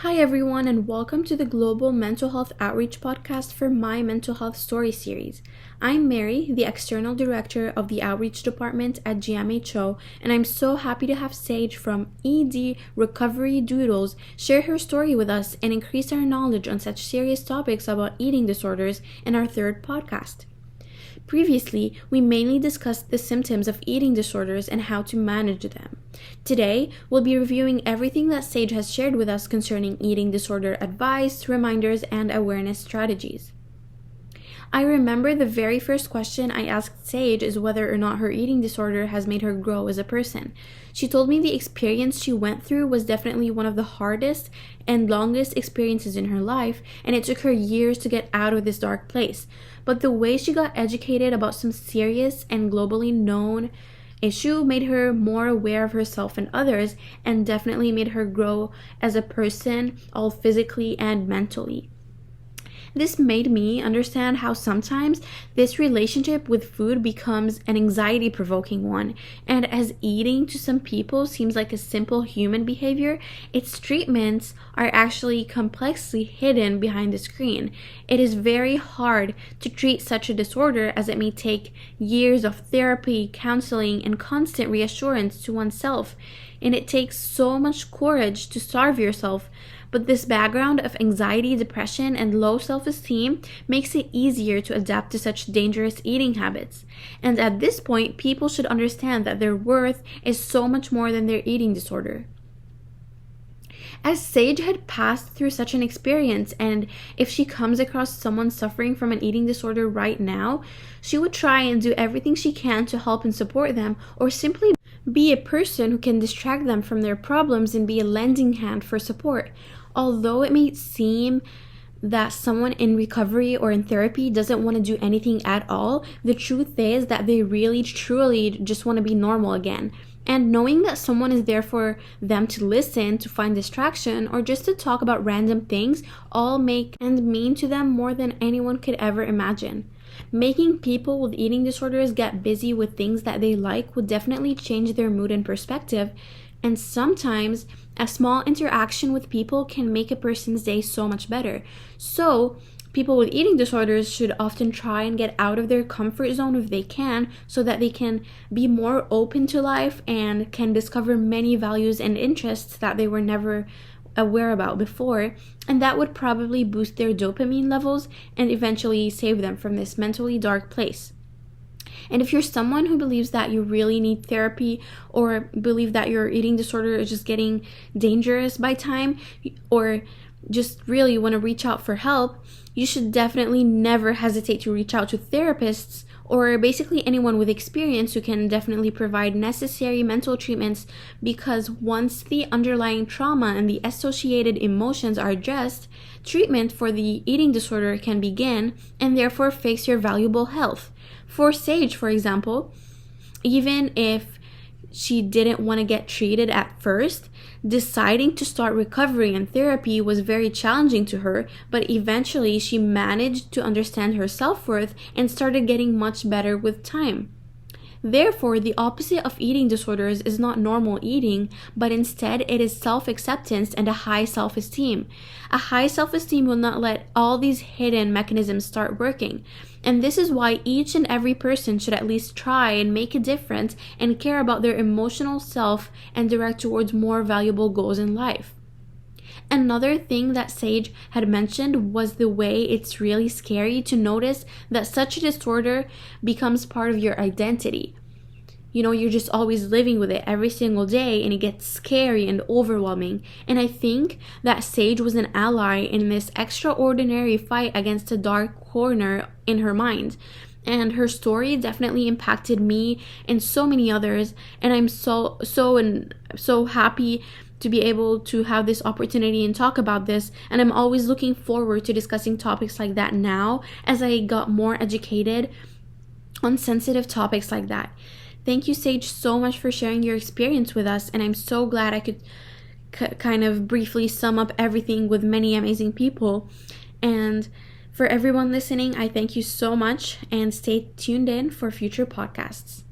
Hi, everyone, and welcome to the Global Mental Health Outreach podcast for My Mental Health Story series. I'm Mary, the External Director of the Outreach Department at GMHO, and I'm so happy to have Sage from ED Recovery Doodles share her story with us and increase our knowledge on such serious topics about eating disorders in our third podcast. Previously, we mainly discussed the symptoms of eating disorders and how to manage them. Today, we'll be reviewing everything that Sage has shared with us concerning eating disorder advice, reminders, and awareness strategies. I remember the very first question I asked Sage is whether or not her eating disorder has made her grow as a person. She told me the experience she went through was definitely one of the hardest and longest experiences in her life, and it took her years to get out of this dark place. But the way she got educated about some serious and globally known issue made her more aware of herself and others, and definitely made her grow as a person, all physically and mentally. This made me understand how sometimes this relationship with food becomes an anxiety-provoking one, and as eating to some people seems like a simple human behavior, its treatments are actually complexly hidden behind the screen. It is very hard to treat such a disorder, as it may take years of therapy, counseling, and constant reassurance to oneself, and it takes so much courage to starve yourself. But this background of anxiety, depression, and low self-esteem makes it easier to adapt to such dangerous eating habits. And at this point, people should understand that their worth is so much more than their eating disorder. As Sage had passed through such an experience, and if she comes across someone suffering from an eating disorder right now, she would try and do everything she can to help and support them, or simply be a person who can distract them from their problems and be a lending hand for support. Although it may seem that someone in recovery or in therapy doesn't want to do anything at all, the truth is that they really, truly just want to be normal again. And knowing that someone is there for them to listen, to find distraction, or just to talk about random things all make and mean to them more than anyone could ever imagine. Making people with eating disorders get busy with things that they like would definitely change their mood and perspective, and sometimes a small interaction with people can make a person's day so much better. So, people with eating disorders should often try and get out of their comfort zone if they can, so that they can be more open to life and can discover many values and interests that they were never aware about before, and that would probably boost their dopamine levels and eventually save them from this mentally dark place. And if you're someone who believes that you really need therapy, or believe that your eating disorder is just getting dangerous by time, or just really want to reach out for help, you should definitely never hesitate to reach out to therapists or basically anyone with experience who can definitely provide necessary mental treatments, because once the underlying trauma and the associated emotions are addressed, treatment for the eating disorder can begin and therefore fix your valuable health. For Sage, for example, even if she didn't want to get treated at first, deciding to start recovery and therapy was very challenging to her, but eventually she managed to understand her self-worth and started getting much better with time. Therefore, the opposite of eating disorders is not normal eating, but instead it is self-acceptance and a high self-esteem. A high self-esteem will not let all these hidden mechanisms start working. And this is why each and every person should at least try and make a difference and care about their emotional self and direct towards more valuable goals in life. Another thing that Sage had mentioned was the way it's really scary to notice that such a disorder becomes part of your identity. You're just always living with it every single day, and it gets scary and overwhelming. And I think that Sage was an ally in this extraordinary fight against a dark corner in her mind. And her story definitely impacted me and so many others. And I'm so happy to be able to have this opportunity and talk about this. And I'm always looking forward to discussing topics like that now, as I got more educated on sensitive topics like that. Thank you, Sage, so much for sharing your experience with us. And I'm so glad I could kind of briefly sum up everything with many amazing people. And for everyone listening, I thank you so much, and stay tuned in for future podcasts.